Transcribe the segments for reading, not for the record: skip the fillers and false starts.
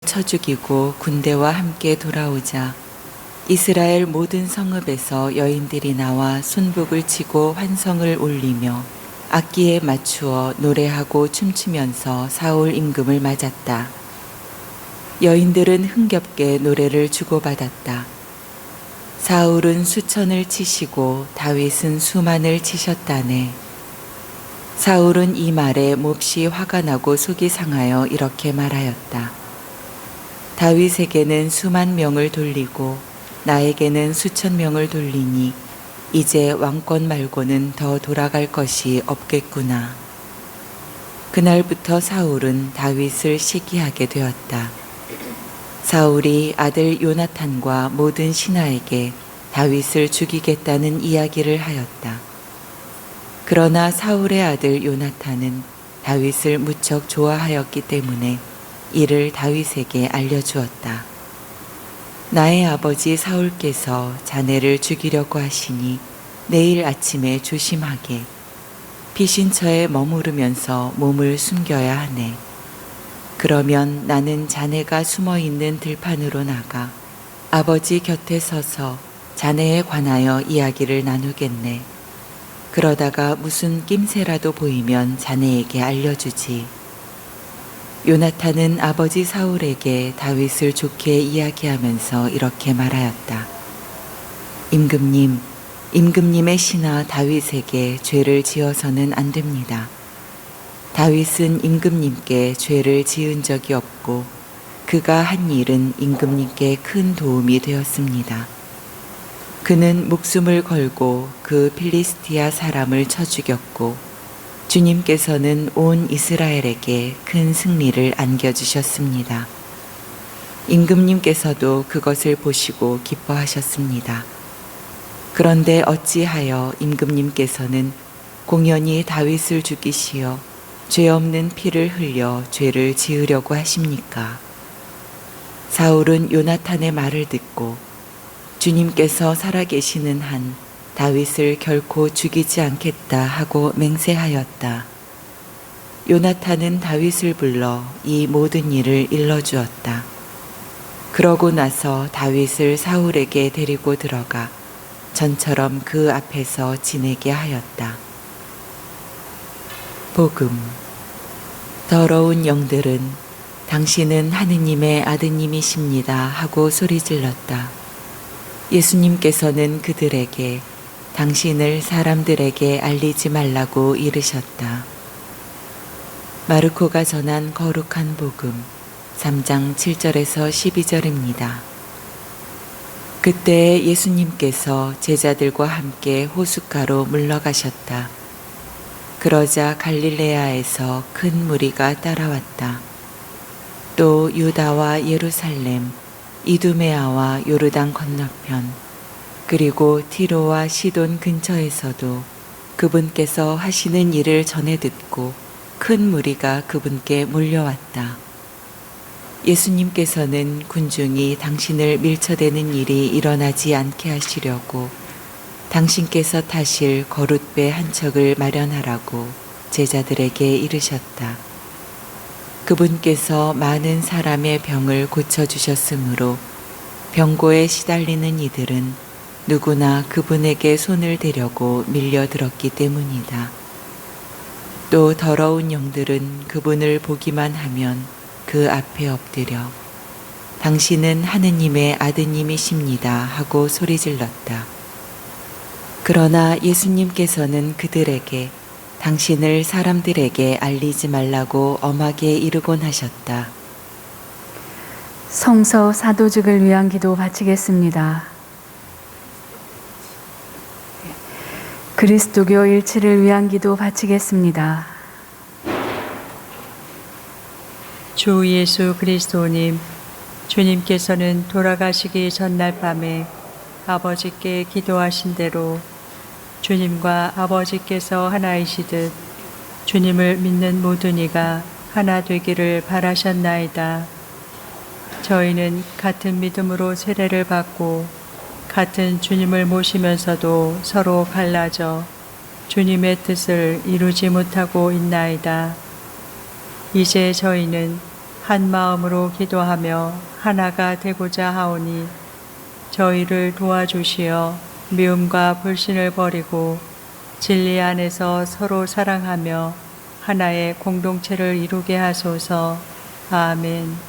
쳐 죽이고 군대와 함께 돌아오자 이스라엘 모든 성읍에서 여인들이 나와 순북을 치고 환성을 올리며 악기에 맞추어 노래하고 춤추면서 사울 임금을 맞았다. 여인들은 흥겹게 노래를 주고받았다. 사울은 수천을 치시고 다윗은 수만을 치셨다네. 사울은 이 말에 몹시 화가 나고 속이 상하여 이렇게 말하였다. 다윗에게는 수만 명을 돌리고 나에게는 수천 명을 돌리니 이제 왕권 말고는 더 돌아갈 것이 없겠구나. 그날부터 사울은 다윗을 시기하게 되었다. 사울이 아들 요나탄과 모든 신하에게 다윗을 죽이겠다는 이야기를 하였다. 그러나 사울의 아들 요나탄은 다윗을 무척 좋아하였기 때문에 이를 다윗에게 알려주었다. 나의 아버지 사울께서 자네를 죽이려고 하시니 내일 아침에 조심하게 피신처에 머무르면서 몸을 숨겨야 하네. 그러면 나는 자네가 숨어 있는 들판으로 나가 아버지 곁에 서서 자네에 관하여 이야기를 나누겠네. 그러다가 무슨 낌새라도 보이면 자네에게 알려주지. 요나탄은 아버지 사울에게 다윗을 좋게 이야기하면서 이렇게 말하였다. 임금님, 임금님의 신하 다윗에게 죄를 지어서는 안 됩니다. 다윗은 임금님께 죄를 지은 적이 없고 그가 한 일은 임금님께 큰 도움이 되었습니다. 그는 목숨을 걸고 그 필리스티아 사람을 쳐 죽였고 주님께서는 온 이스라엘에게 큰 승리를 안겨주셨습니다. 임금님께서도 그것을 보시고 기뻐하셨습니다. 그런데 어찌하여 임금님께서는 공연히 다윗을 죽이시어 죄 없는 피를 흘려 죄를 지으려고 하십니까? 사울은 요나탄의 말을 듣고 주님께서 살아계시는 한 다윗을 결코 죽이지 않겠다 하고 맹세하였다. 요나탄은 다윗을 불러 이 모든 일을 일러주었다. 그러고 나서 다윗을 사울에게 데리고 들어가 전처럼 그 앞에서 지내게 하였다. 복음. 더러운 영들은 당신은 하느님의 아드님이십니다 하고 소리질렀다. 예수님께서는 그들에게 당신을 사람들에게 알리지 말라고 이르셨다. 마르코가 전한 거룩한 복음 3장 7절에서 12절입니다. 그때 예수님께서 제자들과 함께 호숫가로 물러가셨다. 그러자 갈릴레아에서 큰 무리가 따라왔다. 또 유다와 예루살렘, 이두메아와 요르단 건너편, 그리고 티로와 시돈 근처에서도 그분께서 하시는 일을 전해 듣고 큰 무리가 그분께 몰려왔다. 예수님께서는 군중이 당신을 밀쳐대는 일이 일어나지 않게 하시려고 당신께서 타실 거룻배 한 척을 마련하라고 제자들에게 이르셨다. 그분께서 많은 사람의 병을 고쳐주셨으므로 병고에 시달리는 이들은 누구나 그분에게 손을 대려고 밀려들었기 때문이다. 또 더러운 영들은 그분을 보기만 하면 그 앞에 엎드려 당신은 하느님의 아드님이십니다 하고 소리질렀다. 그러나 예수님께서는 그들에게 당신을 사람들에게 알리지 말라고 엄하게 이르곤 하셨다. 성서 사도직을 위한 기도 바치겠습니다. 그리스도교 일치를 위한 기도 바치겠습니다. 주 예수 그리스도님, 주님께서는 돌아가시기 전날 밤에 아버지께 기도하신 대로 주님과 아버지께서 하나이시듯 주님을 믿는 모든 이가 하나 되기를 바라셨나이다. 저희는 같은 믿음으로 세례를 받고 같은 주님을 모시면서도 서로 갈라져 주님의 뜻을 이루지 못하고 있나이다. 이제 저희는 한 마음으로 기도하며 하나가 되고자 하오니 저희를 도와주시어 미움과 불신을 버리고 진리 안에서 서로 사랑하며 하나의 공동체를 이루게 하소서. 아멘.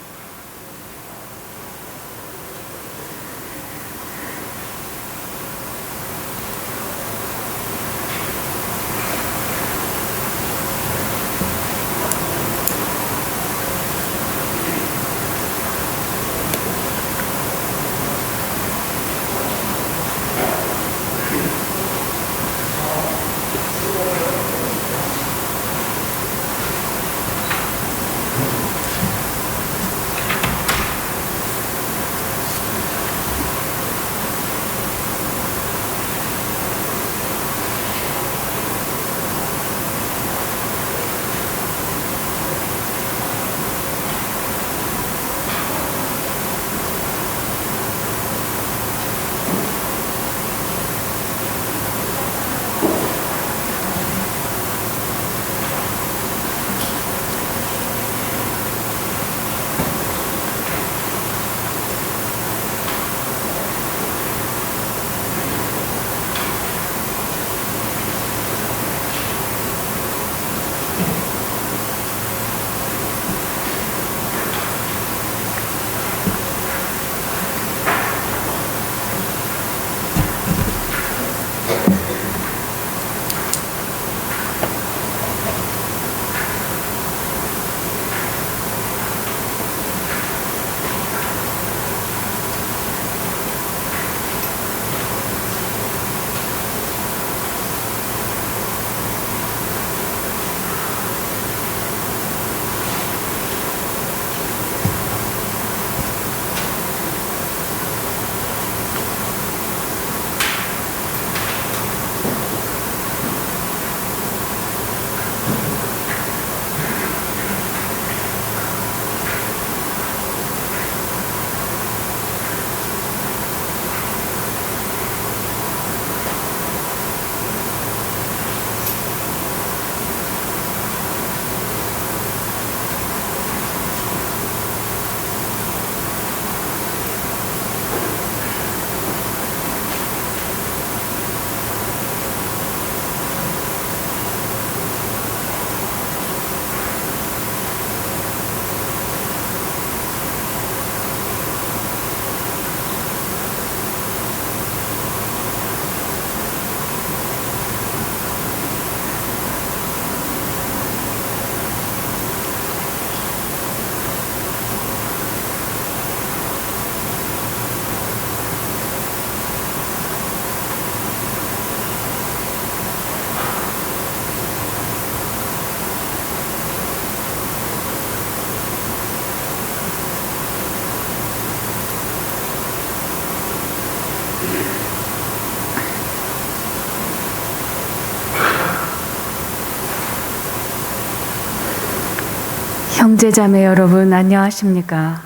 형제자매 여러분 안녕하십니까?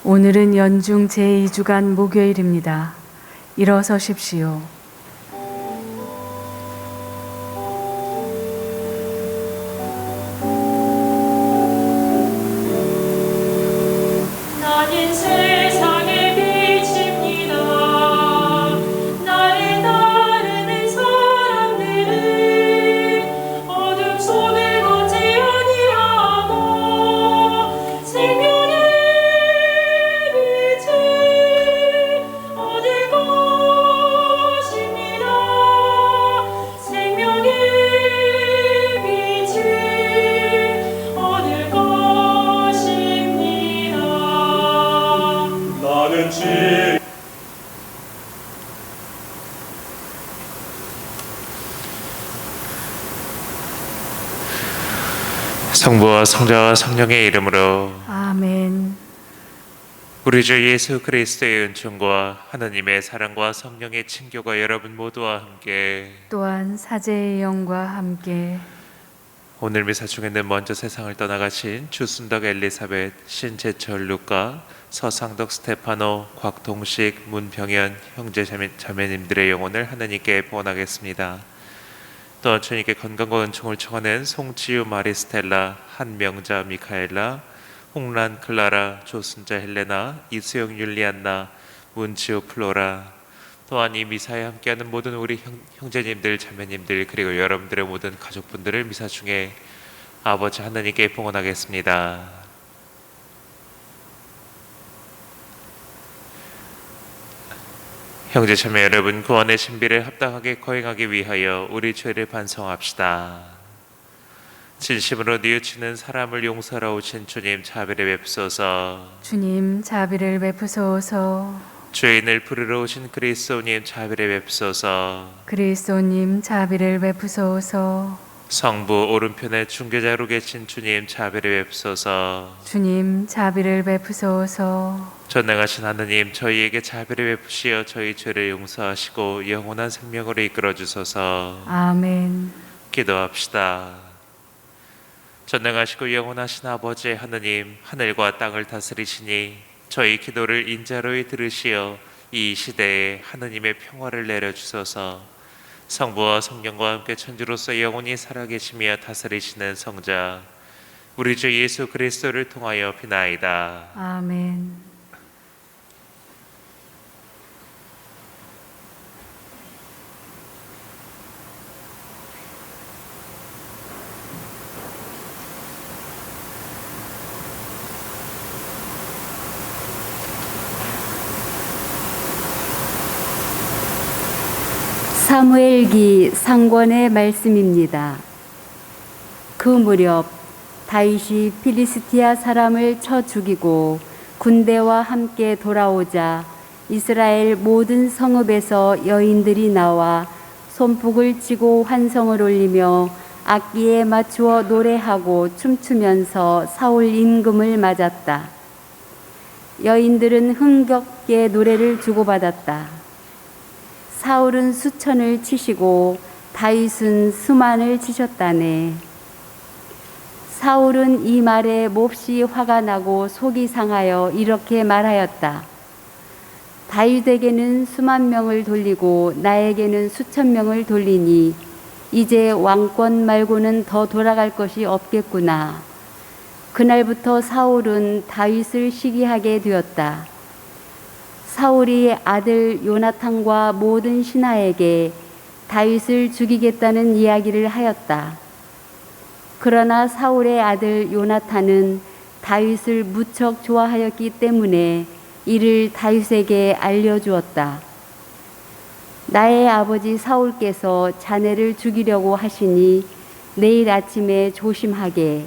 오늘은 연중 제2주간 목요일입니다. 일어서십시오. 나는 세상의 빛입니다. 나를 따르는 사람들은 어둠 속을 걷지 아니하고 생명의 빛을 얻을 것입니다. 생명의 빛을 얻을 것입니다. 나는 진 성부와 성자와 성령의 이름으로 아멘. 우리 주 예수 그리스도의 은총과 하나님의 사랑과 성령의 친교가 여러분 모두와 함께 또한 사제의 영과 함께 오늘 미사 중에는 먼저 세상을 떠나가신 주순덕 엘리사벳, 신재철 루카, 서상덕 스테파노, 곽동식, 문병현 형제 자매님들의 영혼을 하나님께 번하겠습니다. 또한 주님께 건강과 은총을 청하는 송지유 마리스텔라, 한명자 미카엘라, 홍란 클라라, 조순자 헬레나, 이수영 율리안나, 문지오 플로라, 또한 이 미사에 함께하는 모든 우리 형제님들, 자매님들, 그리고 여러분들의 모든 가족분들을 미사 중에 아버지 하나님께 봉헌하겠습니다. 형제 자매 여러분, 구원의 신비를 합당하게 거행하기 위하여 우리 죄를 반성합시다. 진심으로 뉘우치는 사람을 용서하러 오신 주님, 자비를 베푸소서. 주님 자비를 베푸소서. 죄인을 부르러 오신 그리스도님, 자비를 베푸소서. 그리스도님 자비를 베푸소서. 성부 오른편에 중개자로 계신 주님, 자비를 베푸소서. 주님 자비를 베푸소서. 전능하신 하느님, 저희에게 자비를 베푸시어 저희 죄를 용서하시고 영원한 생명으로 이끌어 주소서. 아멘. 기도합시다. 전능하시고 영원하신 아버지 하느님, 하늘과 땅을 다스리시니 저희 기도를 인자로이 들으시어 이 시대에 하느님의 평화를 내려주소서. 성부와 성령과 함께 천주로서 영원히 살아계시며 다스리시는 성자 우리 주 예수 그리스도를 통하여 비나이다. 아멘. 사무엘기 상권의 말씀입니다. 그 무렵 다윗이 필리스티아 사람을 쳐 죽이고 군대와 함께 돌아오자 이스라엘 모든 성읍에서 여인들이 나와 손뼉을 치고 환성을 올리며 악기에 맞추어 노래하고 춤추면서 사울 임금을 맞았다. 여인들은 흥겹게 노래를 주고받았다. 사울은 수천을 치시고 다윗은 수만을 치셨다네. 사울은 이 말에 몹시 화가 나고 속이 상하여 이렇게 말하였다. 다윗에게는 수만 명을 돌리고 나에게는 수천 명을 돌리니 이제 왕권 말고는 더 돌아갈 것이 없겠구나. 그날부터 사울은 다윗을 시기하게 되었다. 사울이 아들 요나탄과 모든 신하에게 다윗을 죽이겠다는 이야기를 하였다. 그러나 사울의 아들 요나탄은 다윗을 무척 좋아하였기 때문에 이를 다윗에게 알려주었다. 나의 아버지 사울께서 자네를 죽이려고 하시니 내일 아침에 조심하게.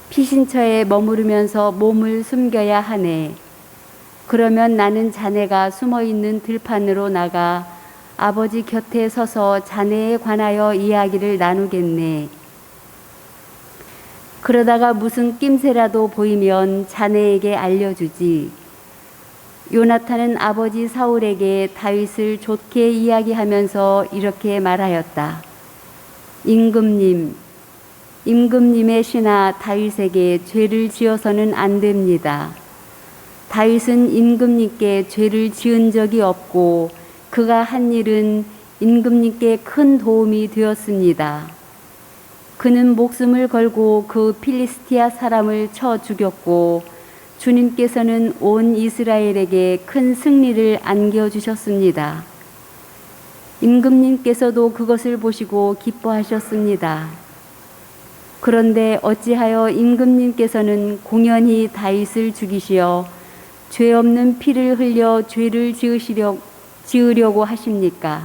피신처에 머무르면서 몸을 숨겨야 하네. 그러면 나는 자네가 숨어있는 들판으로 나가 아버지 곁에 서서 자네에 관하여 이야기를 나누겠네. 그러다가 무슨 낌새라도 보이면 자네에게 알려주지. 요나탄은 아버지 사울에게 다윗을 좋게 이야기하면서 이렇게 말하였다. 임금님의 신하 다윗에게 죄를 지어서는 안 됩니다. 다윗은 임금님께 죄를 지은 적이 없고 그가 한 일은 임금님께 큰 도움이 되었습니다. 그는 목숨을 걸고 그 필리스티아 사람을 쳐 죽였고 주님께서는 온 이스라엘에게 큰 승리를 안겨주셨습니다. 임금님께서도 그것을 보시고 기뻐하셨습니다. 그런데 어찌하여 임금님께서는 공연히 다윗을 죽이시어 죄 없는 피를 흘려 죄를 지으려고 하십니까?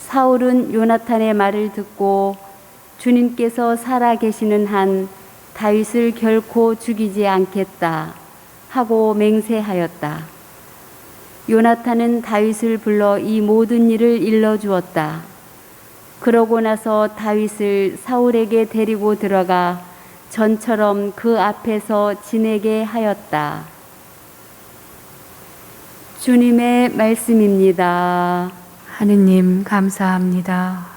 사울은 요나탄의 말을 듣고 주님께서 살아 계시는 한 다윗을 결코 죽이지 않겠다 하고 맹세하였다. 요나탄은 다윗을 불러 이 모든 일을 일러주었다. 그러고 나서 다윗을 사울에게 데리고 들어가 전처럼 그 앞에서 지내게 하였다. 주님의 말씀입니다. 하느님 감사합니다.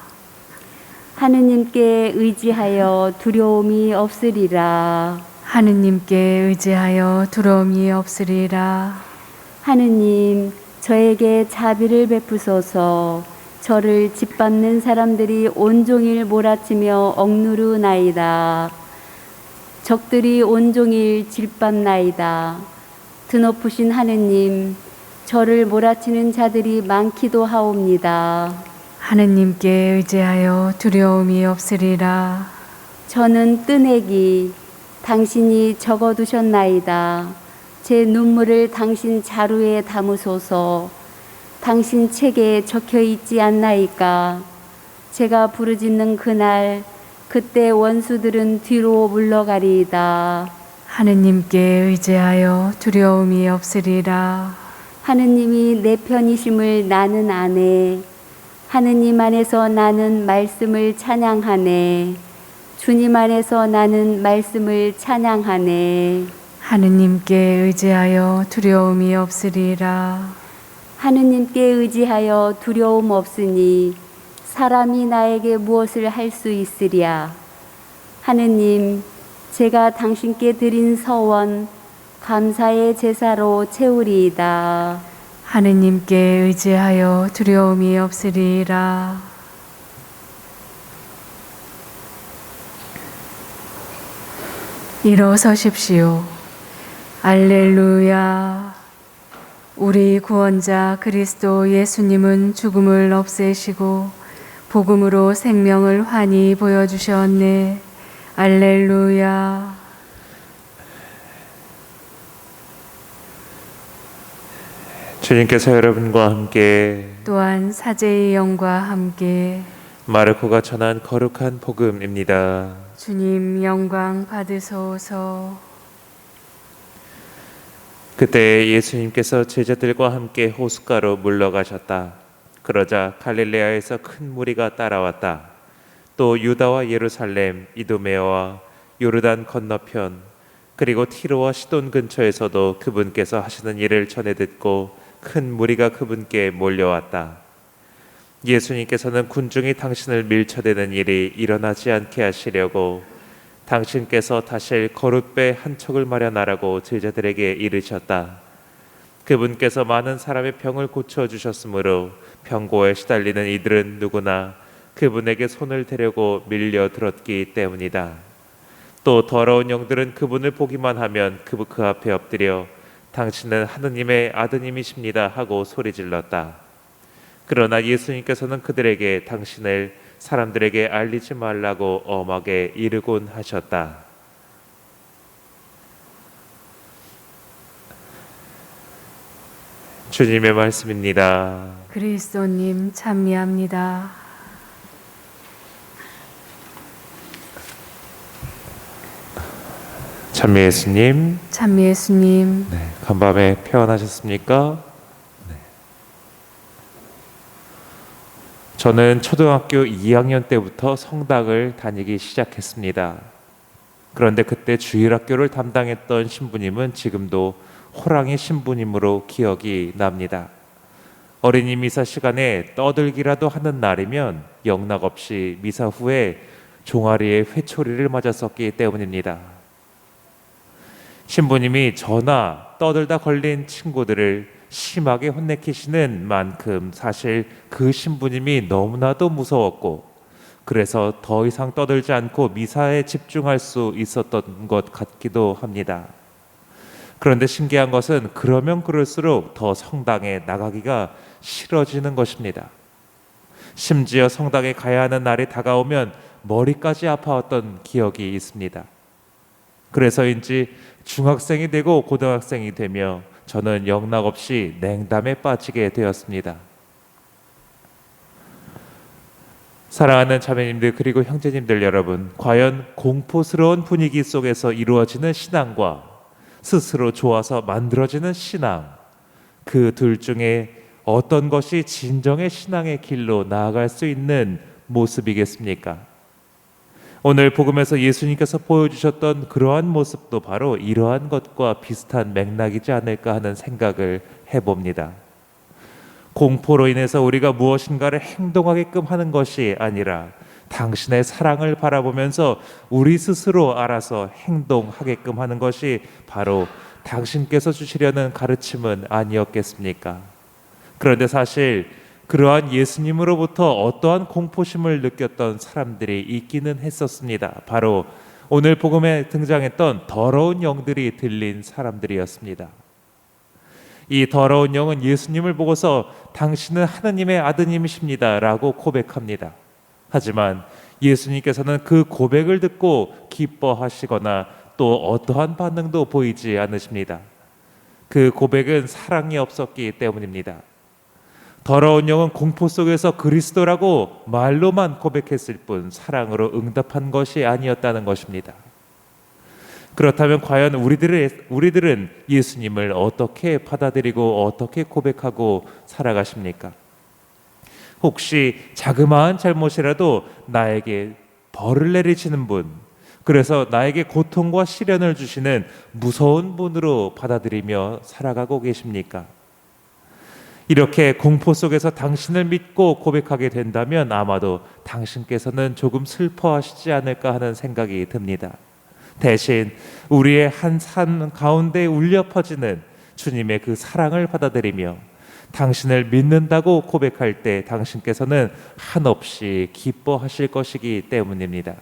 하느님께 의지하여 두려움이 없으리라. 하느님께 의지하여 두려움이 없으리라. 하느님, 저에게 자비를 베푸소서. 저를 짓밟는 사람들이 온종일 몰아치며 억누르나이다. 적들이 온종일 질밤나이다. 드높으신 하느님, 저를 몰아치는 자들이 많기도 하옵니다. 하느님께 의지하여 두려움이 없으리라. 저는 뜨내기, 당신이 적어두셨나이다. 제 눈물을 당신 자루에 담으소서. 당신 책에 적혀 있지 않나이까. 제가 부르짖는 그날, 그때 원수들은 뒤로 물러가리이다. 하느님께 의지하여 두려움이 없으리라. 하느님이 내 편이심을 나는 아네. 하느님 안에서 나는 말씀을 찬양하네. 주님 안에서 나는 말씀을 찬양하네. 하느님께 의지하여 두려움이 없으리라. 하느님께 의지하여 두려움 없으니 사람이 나에게 무엇을 할 수 있으랴. 하느님, 제가 당신께 드린 서원 감사의 제사로 채우리이다. 하느님께 의지하여 두려움이 없으리라. 일어서십시오. 알렐루야. 우리 구원자 그리스도 예수님은 죽음을 없애시고 복음으로 생명을 환히 보여주셨네. 알렐루야. 주님께서 여러분과 함께 또한 사제의 영과 함께 마르코가 전한 거룩한 복음입니다. 주님 영광 받으소서. 그때 예수님께서 제자들과 함께 호숫가로 물러가셨다. 그러자 갈릴레아에서 큰 무리가 따라왔다. 또 유다와 예루살렘, 이두메아와 요르단 건너편 그리고 티로와 시돈 근처에서도 그분께서 하시는 일을 전해 듣고 큰 무리가 그분께 몰려왔다. 예수님께서는 군중이 당신을 밀쳐대는 일이 일어나지 않게 하시려고 당신께서 다실 거룻배 한 척을 마련하라고 제자들에게 이르셨다. 그분께서 많은 사람의 병을 고쳐주셨으므로 병고에 시달리는 이들은 누구나 그분에게 손을 대려고 밀려들었기 때문이다. 또 더러운 영들은 그분을 보기만 하면 그 앞에 엎드려 당신은 하느님의 아드님이십니다 하고 소리질렀다. 그러나 예수님께서는 그들에게 당신을 사람들에게 알리지 말라고 엄하게 이르곤 하셨다. 주님의 말씀입니다. 그리스도님 찬미합니다. 찬미 예수님. 찬미 예수님. 네, 간밤에 평안하셨습니까? 네. 저는 초등학교 2학년 때부터 성당을 다니기 시작했습니다. 그런데 그때 주일학교를 담당했던 신부님은 지금도 호랑이 신부님으로 기억이 납니다. 어린이 미사 시간에 떠들기라도 하는 날이면 영락없이 미사 후에 종아리에 회초리를 맞았었기 때문입니다. 신부님이 저나 떠들다 걸린 친구들을 심하게 혼내키시는 만큼 사실 그 신부님이 너무나도 무서웠고 그래서 더 이상 떠들지 않고 미사에 집중할 수 있었던 것 같기도 합니다. 그런데 신기한 것은 그러면 그럴수록 더 성당에 나가기가 싫어지는 것입니다. 심지어 성당에 가야 하는 날이 다가오면 머리까지 아파왔던 기억이 있습니다. 그래서인지 중학생이 되고 고등학생이 되며 저는 영락없이 냉담에 빠지게 되었습니다. 사랑하는 자매님들 그리고 형제님들 여러분, 과연 공포스러운 분위기 속에서 이루어지는 신앙과 스스로 좋아서 만들어지는 신앙, 그 둘 중에 어떤 것이 진정의 신앙의 길로 나아갈 수 있는 모습이겠습니까? 오늘 복음에서 예수님께서 보여주셨던 그러한 모습도 바로 이러한 것과 비슷한 맥락이지 않을까 하는 생각을 해봅니다. 공포로 인해서 우리가 무엇인가를 행동하게끔 하는 것이 아니라 당신의 사랑을 바라보면서 우리 스스로 알아서 행동하게끔 하는 것이 바로 당신께서 주시려는 가르침은 아니었겠습니까? 그런데 사실 그러한 예수님으로부터 어떠한 공포심을 느꼈던 사람들이 있기는 했었습니다. 바로 오늘 복음에 등장했던 더러운 영들이 들린 사람들이었습니다. 이 더러운 영은 예수님을 보고서 당신은 하느님의 아드님이십니다 라고 고백합니다. 하지만 예수님께서는 그 고백을 듣고 기뻐하시거나 또 어떠한 반응도 보이지 않으십니다. 그 고백은 사랑이 없었기 때문입니다. 더러운 영은 공포 속에서 그리스도라고 말로만 고백했을 뿐 사랑으로 응답한 것이 아니었다는 것입니다. 그렇다면 과연 우리들은 예수님을 어떻게 받아들이고 어떻게 고백하고 살아가십니까? 혹시 자그마한 잘못이라도 나에게 벌을 내리시는 분, 그래서 나에게 고통과 시련을 주시는 무서운 분으로 받아들이며 살아가고 계십니까? 이렇게 공포 속에서 당신을 믿고 고백하게 된다면 아마도 당신께서는 조금 슬퍼하시지 않을까 하는 생각이 듭니다. 대신 우리의 한 삶 가운데 울려 퍼지는 주님의 그 사랑을 받아들이며 당신을 믿는다고 고백할 때 당신께서는 한없이 기뻐하실 것이기 때문입니다.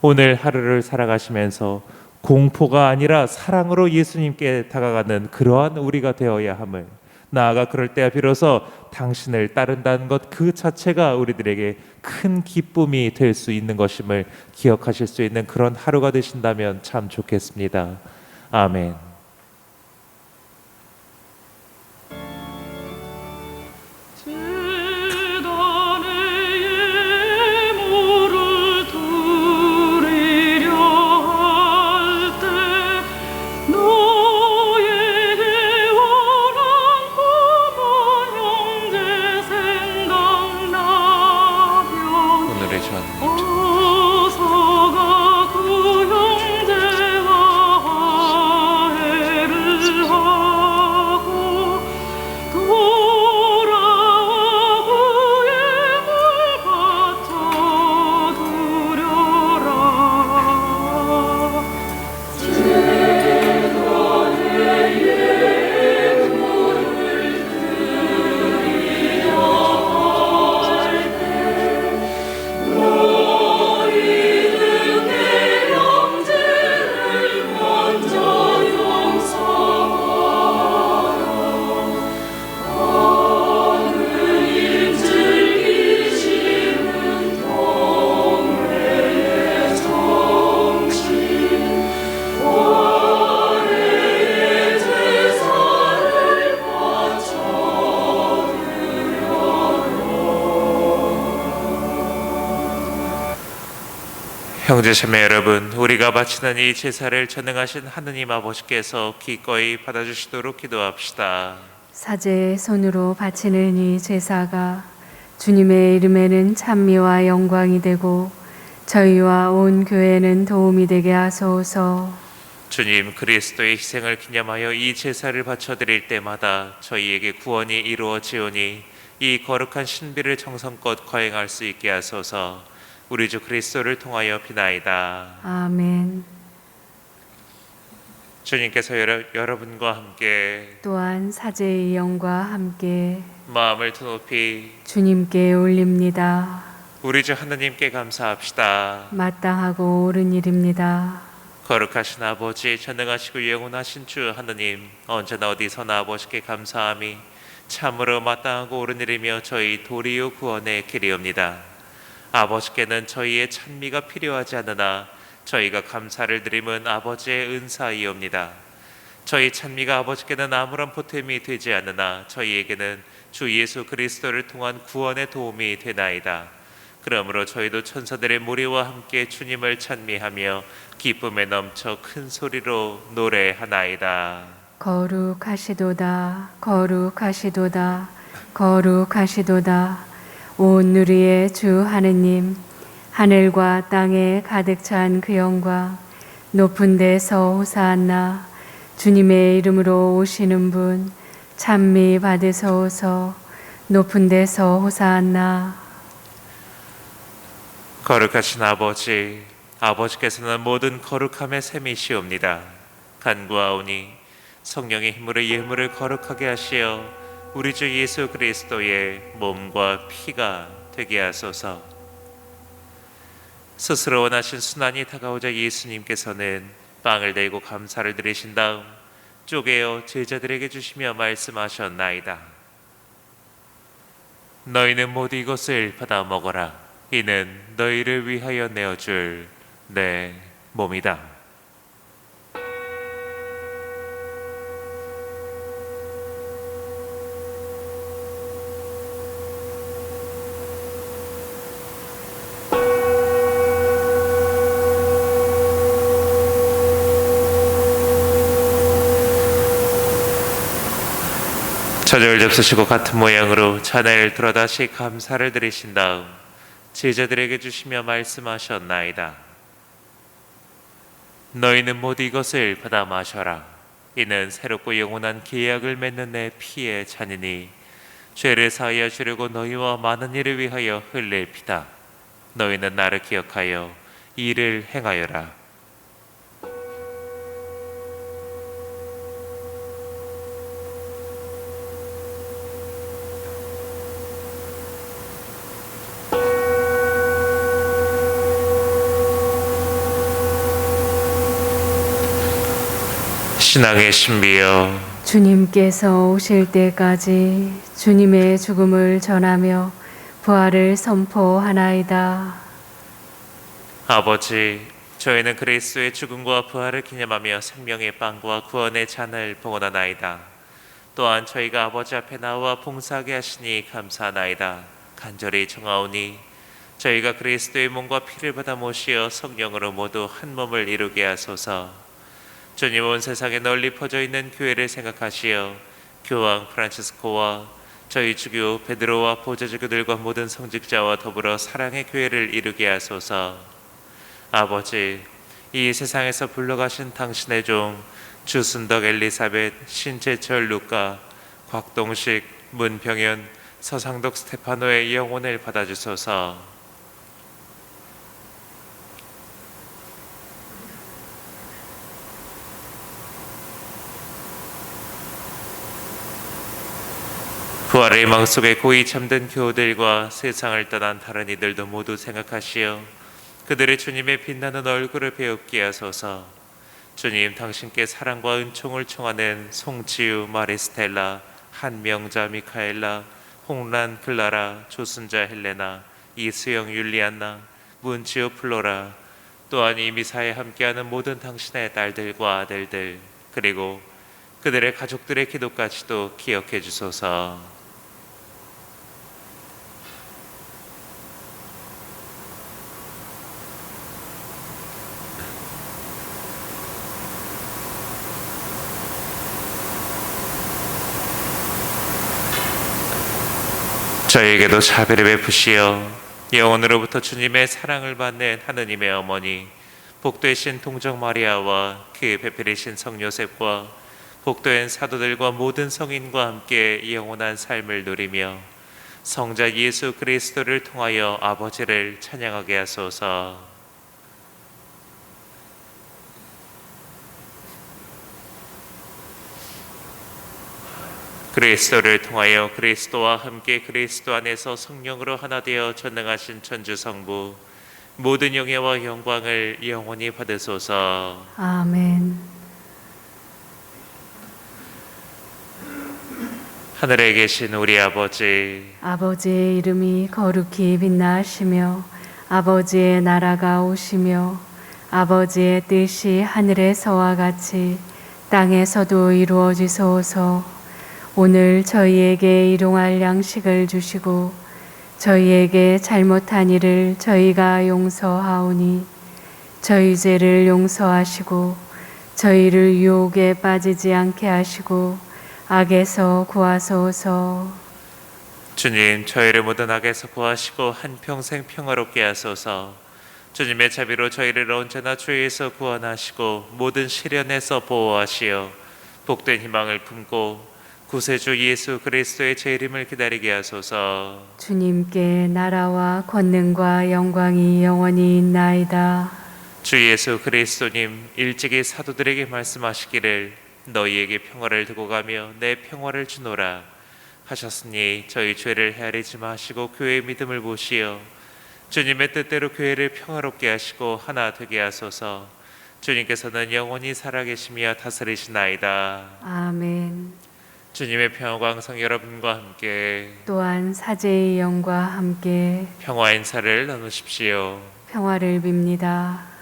오늘 하루를 살아가시면서 공포가 아니라 사랑으로 예수님께 다가가는 그러한 우리가 되어야 함을, 나아가 그럴 때야 비로소 당신을 따른다는 것 그 자체가 우리들에게 큰 기쁨이 될 수 있는 것임을 기억하실 수 있는 그런 하루가 되신다면 참 좋겠습니다. 아멘. 어서가 그 형제와 화해를 하고 돌아와 그의 물 받쳐두려라. 형제자매 여러분, 우리가 바치는 이 제사를 전능하신 하느님 아버지께서 기꺼이 받아주시도록 기도합시다. 사제의 손으로 바치는 이 제사가 주님의 이름에는 찬미와 영광이 되고 저희와 온 교회는 도움이 되게 하소서. 주님 그리스도의 희생을 기념하여 이 제사를 바쳐드릴 때마다 저희에게 구원이 이루어지오니 이 거룩한 신비를 정성껏 거행할 수 있게 하소서. 우리 주 그리스도를 통하여 비나이다. 아멘. 주님께서 여러분과 함께 또한 사제의 영과 함께 마음을 높이 주님께 올립니다. 우리 주 하느님께 감사합시다. 마땅하고 옳은 일입니다. 거룩하신 아버지, 전능하시고 영원하신 주 하느님, 언제나 어디서나 아버지께 감사함이 참으로 마땅하고 옳은 일이며 저희 도리요 구원의 길이옵니다. 아버지께는 저희의 찬미가 필요하지 않으나 저희가 감사를 드림은 아버지의 은사이옵니다. 저희 찬미가 아버지께는 아무런 보탬이 되지 않으나 저희에게는 주 예수 그리스도를 통한 구원의 도움이 되나이다. 그러므로 저희도 천사들의 무리와 함께 주님을 찬미하며 기쁨에 넘쳐 큰 소리로 노래하나이다. 거룩하시도다, 거룩하시도다, 거룩하시도다. 온 누리의 주 하느님, 하늘과 땅에 가득 찬 그 영광, 높은 데서 호사안나. 주님의 이름으로 오시는 분 찬미 받으소서. 높은 데서 호사안나. 거룩하신 아버지, 아버지께서는 모든 거룩함의 셈이시옵니다. 간구하오니 성령의 힘으로 예물을 거룩하게 하시어 우리 주 예수 그리스도의 몸과 피가 되게 하소서. 스스로 원하신 순환이 다가오자 예수님께서는 빵을 들고 감사를 드리신 다음 쪼개어 제자들에게 주시며 말씀하셨나이다. 너희는 모두 이것을 받아 먹어라. 이는 너희를 위하여 내어줄 내 몸이다. 저녁을 접수시고 같은 모양으로 잔을 들어 다시 감사를 드리신 다음 제자들에게 주시며 말씀하셨나이다. 너희는 모두 이것을 받아 마셔라. 이는 새롭고 영원한 계약을 맺는 내 피의 잔이니 죄를 사하여 주려고 너희와 많은 이를 위하여 흘릴 피다. 너희는 나를 기억하여 이 일을 행하여라. 신앙의 신비여, 주님께서 오실 때까지 주님의 죽음을 전하며 부활을 선포하나이다. 아버지, 저희는 그리스도의 죽음과 부활을 기념하며 생명의 빵과 구원의 잔을 봉헌하나이다. 또한 저희가 아버지 앞에 나와 봉사하게 하시니 감사하나이다. 간절히 청하오니 저희가 그리스도의 몸과 피를 받아 모시어 성령으로 모두 한 몸을 이루게 하소서. 주님, 온 세상에 널리 퍼져 있는 교회를 생각하시어 교황 프란치스코와 저희 주교 베드로와 보좌주교들과 모든 성직자와 더불어 사랑의 교회를 이루게 하소서. 아버지, 이 세상에서 불러가신 당신의 종 주순덕 엘리사벳, 신재철 루카, 곽동식, 문병현, 서상덕 스테파노의 영혼을 받아주소서. 부활의 희망 속에 고이 잠든 교우들과 세상을 떠난 다른 이들도 모두 생각하시어 그들의 주님의 빛나는 얼굴을 배웁게 하소서. 주님, 당신께 사랑과 은총을 청하는 송지유, 마리스텔라, 한명자, 미카엘라, 홍란, 글라라, 조순자, 헬레나, 이수영, 율리안나, 문지우, 플로라, 또한 이 미사에 함께하는 모든 당신의 딸들과 아들들, 그리고 그들의 가족들의 기도까지도 기억해 주소서. 저희에게도 자비를 베푸시어 영원으로부터 주님의 사랑을 받는 하느님의 어머니 복되신 동정 마리아와 그 배필이신 성 요셉과 복된 사도들과 모든 성인과 함께 영원한 삶을 누리며 성자 예수 그리스도를 통하여 아버지를 찬양하게 하소서. 그리스도를 통하여 그리스도와 함께 그리스도 안에서 성령으로 하나 되어 전능하신 천주성부 모든 영예와 영광을 영원히 받으소서. 아멘. 하늘에 계신 우리 아버지, 아버지의 이름이 거룩히 빛나시며 아버지의 나라가 오시며 아버지의 뜻이 하늘에서와 같이 땅에서도 이루어지소서. 오늘 저희에게 일용할 양식을 주시고 저희에게 잘못한 일을 저희가 용서하오니 저희 죄를 용서하시고 저희를 유혹에 빠지지 않게 하시고 악에서 구하소서. 주님, 저희를 모든 악에서 구하시고 한평생 평화롭게 하소서. 주님의 자비로 저희를 언제나 죄에서 구원하시고 모든 시련에서 보호하시어 복된 희망을 품고 구세주 예수 그리스도의 재림을 기다리게 하소서. 주님께 나라와 권능과 영광이 영원히 있나이다. 주 예수 그리스도님, 일찍이 사도들에게 말씀하시기를 너희에게 평화를 두고 가며 내 평화를 주노라 하셨으니 저희 죄를 헤아리지 마시고 교회의 믿음을 보시어 주님의 뜻대로 교회를 평화롭게 하시고 하나 되게 하소서. 주님께서는 영원히 살아계시며 다스리시나이다. 아멘. 주님의 평화가 항상 여러분과 함께 또한 사제의 영과 함께 평화 인사를 나누십시오. 평화를 빕니다.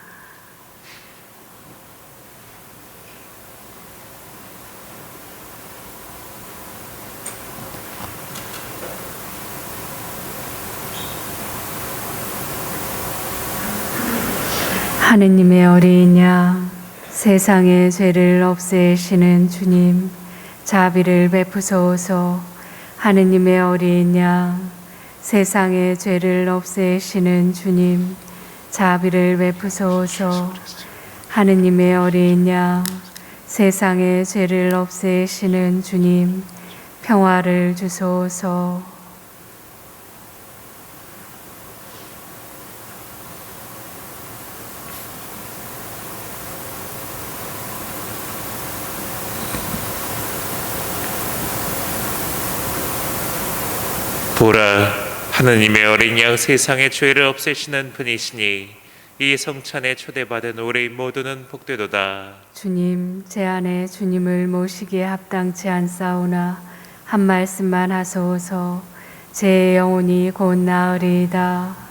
하느님의 어린 양, 세상의 죄를 없애시는 주님, 자비를 베푸소서. 하느님의 어린 양, 세상의 죄를 없애시는 주님, 자비를 베푸소서. 하느님의 어린 양, 세상의 죄를 없애시는 주님, 평화를 주소서. 보라, 하느님의 어린 양, 세상의 죄를 없애시는 분이시니 이 성찬에 초대받은 우리 모두는 복되도다. 주님, 제 안에 주님을 모시기에 합당치 않사오나 한 말씀만 하소서. 제 영혼이 곧 나으리이다.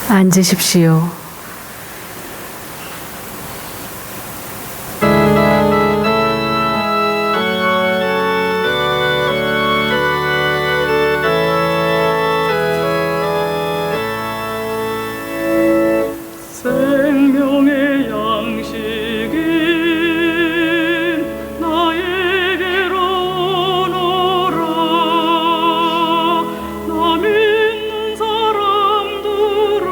앉으십시오. 생명의 양식인 나에게로 오너라. 나 믿는 사람들아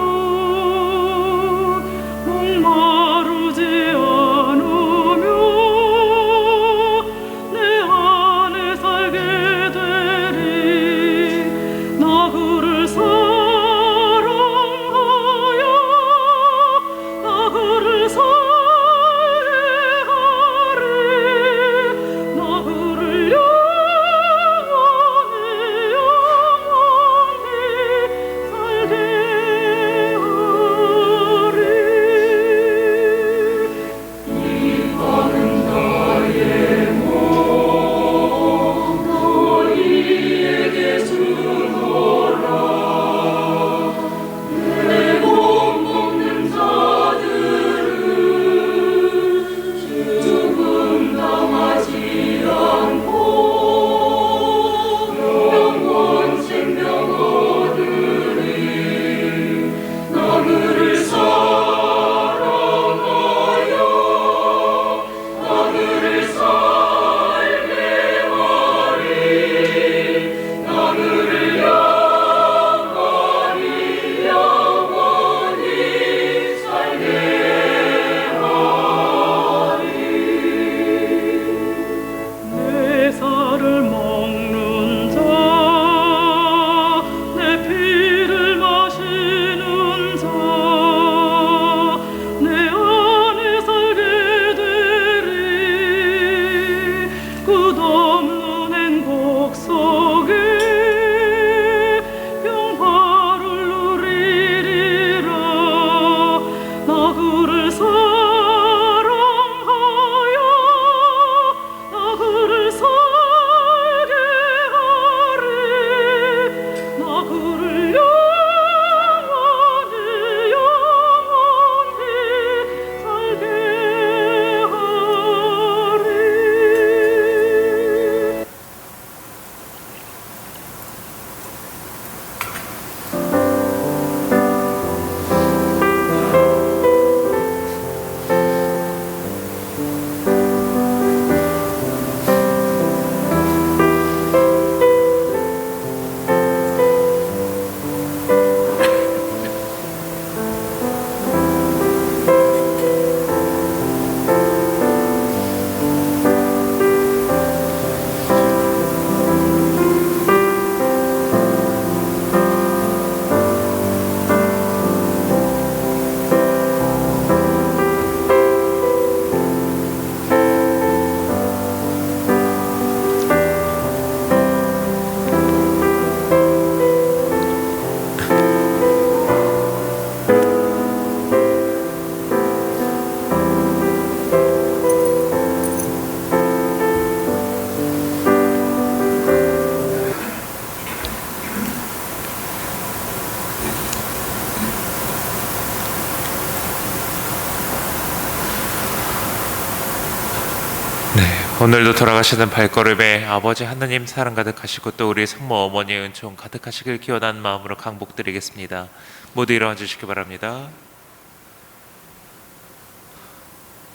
네, 오늘도 돌아가시는 발걸음에 아버지 하느님 사랑 가득하시고 또 우리 성모 어머니의 은총 가득하시길 기원하는 마음으로 강복드리겠습니다. 모두 일어나 주시기 바랍니다.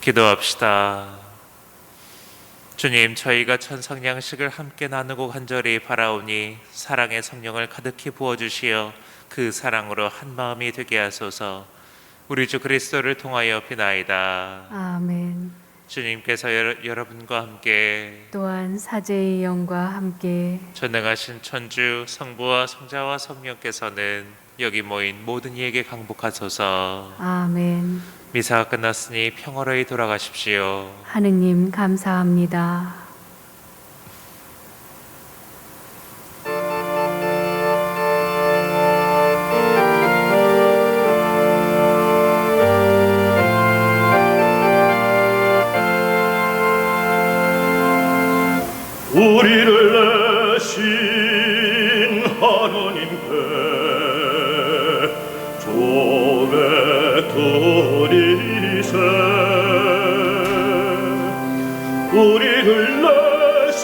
기도합시다. 주님, 저희가 천상양식을 함께 나누고 간절히 바라오니 사랑의 성령을 가득히 부어주시어 그 사랑으로 한 마음이 되게 하소서. 우리 주 그리스도를 통하여 비나이다. 아멘. 주님께서 여러분과 함께 또한 사제의 영과 함께 전능하신 천주 성부와 성자와 성령께서는 여기 모인 모든 이에게 강복하소서. 아멘. 미사가 끝났으니 평화로이 돌아가십시오. 하느님 감사합니다. 우리를 내신 하느님께 조배 드리세. 우리를 내신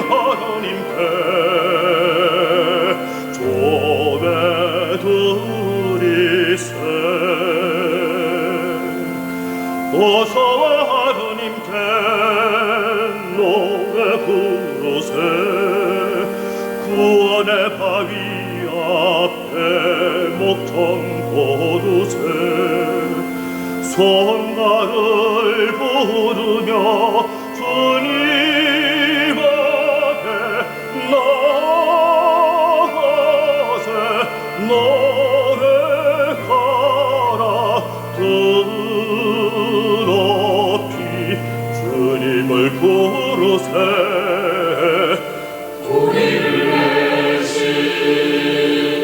하느님께 조배 드리세. 어서와 하느님께 노래 부르세. 구원의 바위 앞에 목청 고르세. 손가를 부르며 주님 앞에 나아가세. 노래하라 드높이 주님을 부르세. 우리를 내신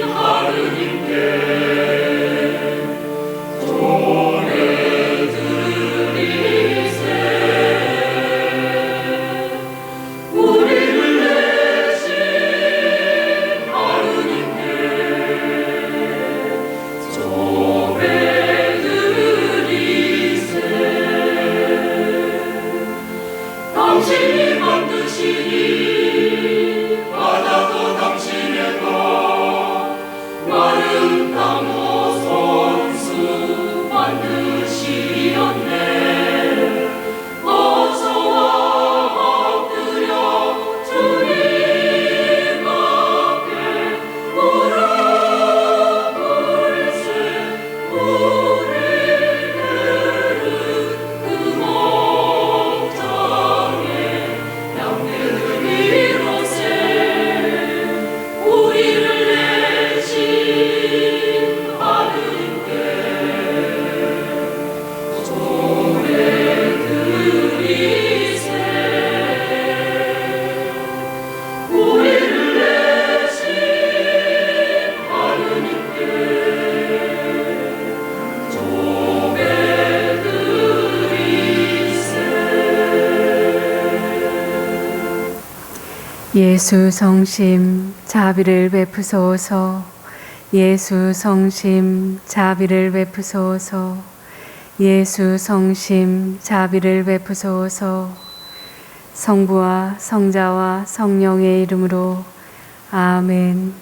하느님께 손에 드리세. 우리를 내신 하느님께 손에 드리세. 당신이 만드시니 바다도 당신의 것. 마른 나무 손수 만드시었네. 어서와 엎드려 주님 앞에 무릎 꿇세. 우리들은 그 목장에 양들을 이루세. 우리를 내신 하느님께 손에 드리세. 우리를 내신 하느님께 손에 드리세. 예수 성심 자비를 베푸소서. 예수 성심 자비를 베푸소서. 예수 성심 자비를 베푸소서. 성부와 성자와 성령의 이름으로 아멘.